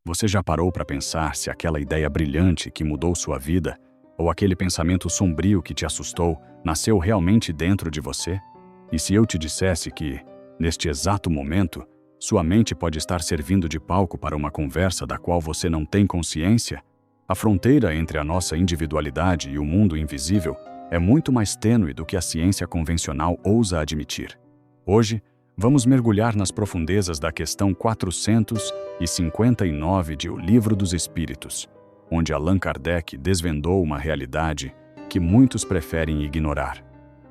Você já parou para pensar se aquela ideia brilhante que mudou sua vida, ou aquele pensamento sombrio que te assustou, nasceu realmente dentro de você? E se eu te dissesse que, neste exato momento, sua mente pode estar servindo de palco para uma conversa da qual você não tem consciência? A fronteira entre a nossa individualidade e o mundo invisível é muito mais tênue do que a ciência convencional ousa admitir. Hoje, vamos mergulhar nas profundezas da questão 459 de O Livro dos Espíritos, onde Allan Kardec desvendou uma realidade que muitos preferem ignorar,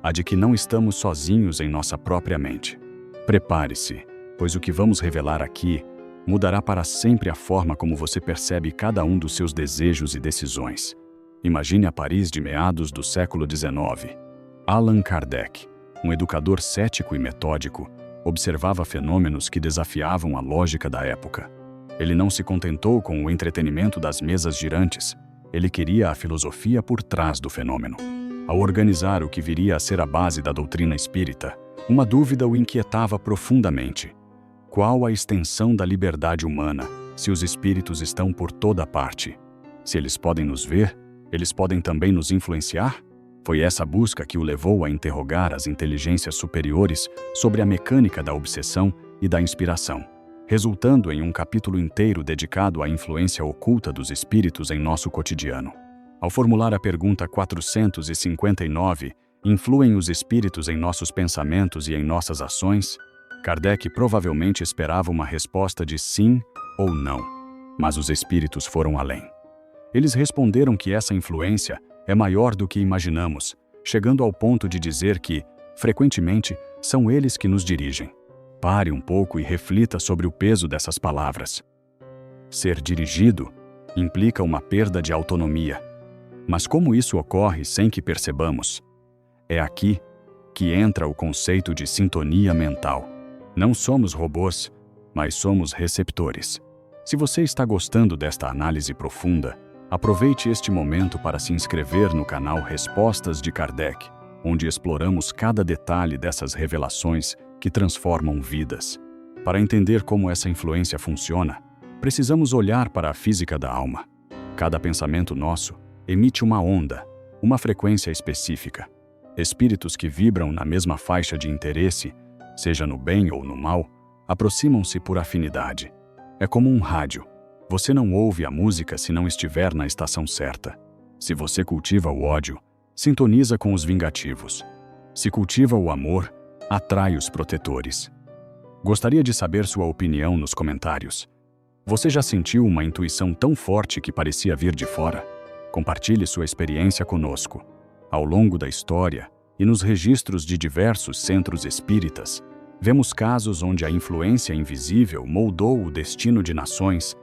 a de que não estamos sozinhos em nossa própria mente. Prepare-se, pois o que vamos revelar aqui mudará para sempre a forma como você percebe cada um dos seus desejos e decisões. Imagine a Paris de meados do século XIX. Allan Kardec, um educador cético e metódico, observava fenômenos que desafiavam a lógica da época. Ele não se contentou com o entretenimento das mesas girantes, ele queria a filosofia por trás do fenômeno. Ao organizar o que viria a ser a base da doutrina espírita, uma dúvida o inquietava profundamente. Qual a extensão da liberdade humana se os espíritos estão por toda parte? Se eles podem nos ver, eles podem também nos influenciar? Foi essa busca que o levou a interrogar as inteligências superiores sobre a mecânica da obsessão e da inspiração, resultando em um capítulo inteiro dedicado à influência oculta dos espíritos em nosso cotidiano. Ao formular a pergunta 459, influem os espíritos em nossos pensamentos e em nossas ações? Kardec provavelmente esperava uma resposta de sim ou não, mas os espíritos foram além. Eles responderam que essa influência é maior do que imaginamos, chegando ao ponto de dizer que, frequentemente, são eles que nos dirigem. Pare um pouco e reflita sobre o peso dessas palavras. Ser dirigido implica uma perda de autonomia. Mas como isso ocorre sem que percebamos? É aqui que entra o conceito de sintonia mental. Não somos robôs, mas somos receptores. Se você está gostando desta análise profunda, aproveite este momento para se inscrever no canal Respostas de Kardec, onde exploramos cada detalhe dessas revelações que transformam vidas. Para entender como essa influência funciona, precisamos olhar para a física da alma. Cada pensamento nosso emite uma onda, uma frequência específica. Espíritos que vibram na mesma faixa de interesse, seja no bem ou no mal, aproximam-se por afinidade. É como um rádio. Você não ouve a música se não estiver na estação certa. Se você cultiva o ódio, sintoniza com os vingativos. Se cultiva o amor, atrai os protetores. Gostaria de saber sua opinião nos comentários. Você já sentiu uma intuição tão forte que parecia vir de fora? Compartilhe sua experiência conosco. Ao longo da história e nos registros de diversos centros espíritas, vemos casos onde a influência invisível moldou o destino de nações,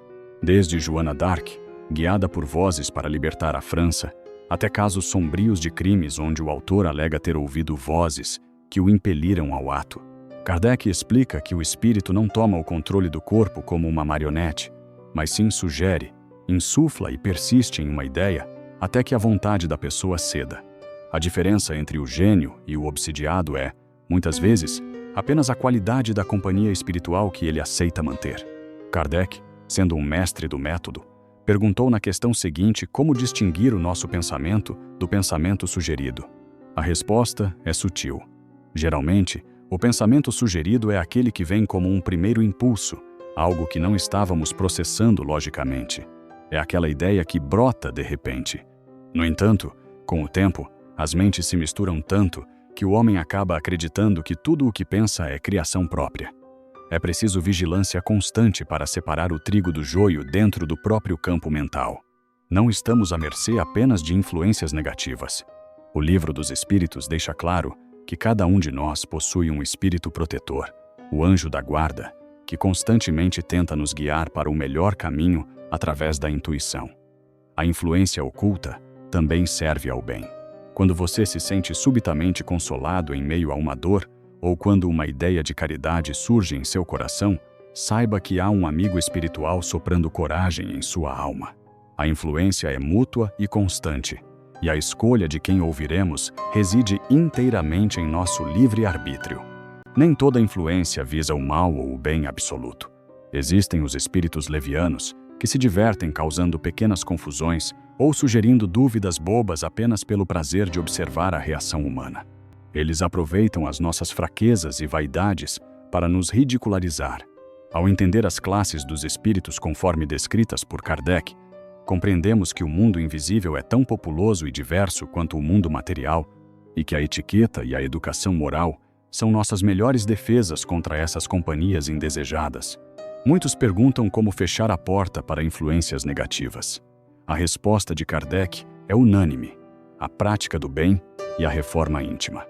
desde Joana d'Arc, guiada por vozes para libertar a França, até casos sombrios de crimes onde o autor alega ter ouvido vozes que o impeliram ao ato. Kardec explica que o espírito não toma o controle do corpo como uma marionete, mas sim sugere, insufla e persiste em uma ideia até que a vontade da pessoa ceda. A diferença entre o gênio e o obsidiado é, muitas vezes, apenas a qualidade da companhia espiritual que ele aceita manter. Kardec, sendo um mestre do método, perguntou na questão seguinte como distinguir o nosso pensamento do pensamento sugerido. A resposta é sutil. Geralmente, o pensamento sugerido é aquele que vem como um primeiro impulso, algo que não estávamos processando logicamente. É aquela ideia que brota de repente. No entanto, com o tempo, as mentes se misturam tanto que o homem acaba acreditando que tudo o que pensa é criação própria. É preciso vigilância constante para separar o trigo do joio dentro do próprio campo mental. Não estamos à mercê apenas de influências negativas. O Livro dos Espíritos deixa claro que cada um de nós possui um espírito protetor, o anjo da guarda, que constantemente tenta nos guiar para o melhor caminho através da intuição. A influência oculta também serve ao bem. Quando você se sente subitamente consolado em meio a uma dor, ou quando uma ideia de caridade surge em seu coração, saiba que há um amigo espiritual soprando coragem em sua alma. A influência é mútua e constante, e a escolha de quem ouviremos reside inteiramente em nosso livre-arbítrio. Nem toda influência visa o mal ou o bem absoluto. Existem os espíritos levianos, que se divertem causando pequenas confusões ou sugerindo dúvidas bobas apenas pelo prazer de observar a reação humana. Eles aproveitam as nossas fraquezas e vaidades para nos ridicularizar. Ao entender as classes dos espíritos conforme descritas por Kardec, compreendemos que o mundo invisível é tão populoso e diverso quanto o mundo material e que a etiqueta e a educação moral são nossas melhores defesas contra essas companhias indesejadas. Muitos perguntam como fechar a porta para influências negativas. A resposta de Kardec é unânime: a prática do bem e a reforma íntima.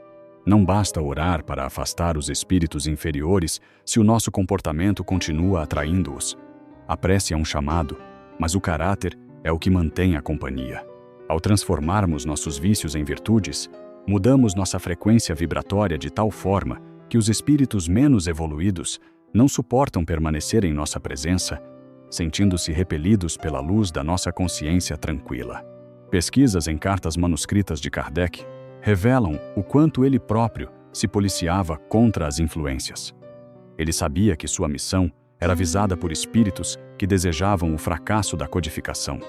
Não basta orar para afastar os espíritos inferiores se o nosso comportamento continua atraindo-os. A prece é um chamado, mas o caráter é o que mantém a companhia. Ao transformarmos nossos vícios em virtudes, mudamos nossa frequência vibratória de tal forma que os espíritos menos evoluídos não suportam permanecer em nossa presença, sentindo-se repelidos pela luz da nossa consciência tranquila. Pesquisas em cartas manuscritas de Kardec revelam o quanto ele próprio se policiava contra as influências. Ele sabia que sua missão era visada por espíritos que desejavam o fracasso da codificação.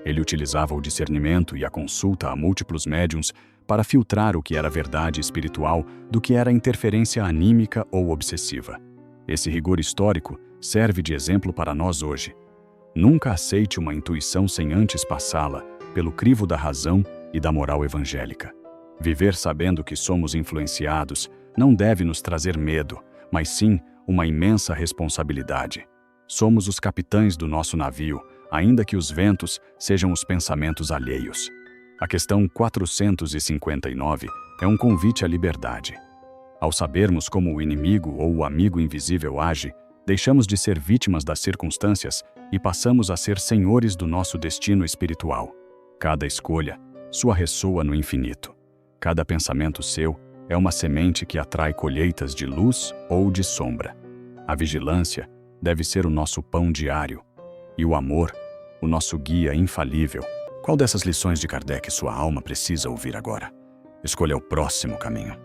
Ele utilizava o discernimento e a consulta a múltiplos médiuns para filtrar o que era verdade espiritual do que era interferência anímica ou obsessiva. Esse rigor histórico serve de exemplo para nós hoje. Nunca aceite uma intuição sem antes passá-la pelo crivo da razão e da moral evangélica. Viver sabendo que somos influenciados não deve nos trazer medo, mas sim uma imensa responsabilidade. Somos os capitães do nosso navio, ainda que os ventos sejam os pensamentos alheios. A questão 459 é um convite à liberdade. Ao sabermos como o inimigo ou o amigo invisível age, deixamos de ser vítimas das circunstâncias e passamos a ser senhores do nosso destino espiritual. Cada escolha sua ressoa no infinito. Cada pensamento seu é uma semente que atrai colheitas de luz ou de sombra. A vigilância deve ser o nosso pão diário e o amor, o nosso guia infalível. Qual dessas lições de Kardec sua alma precisa ouvir agora? Escolha o próximo caminho.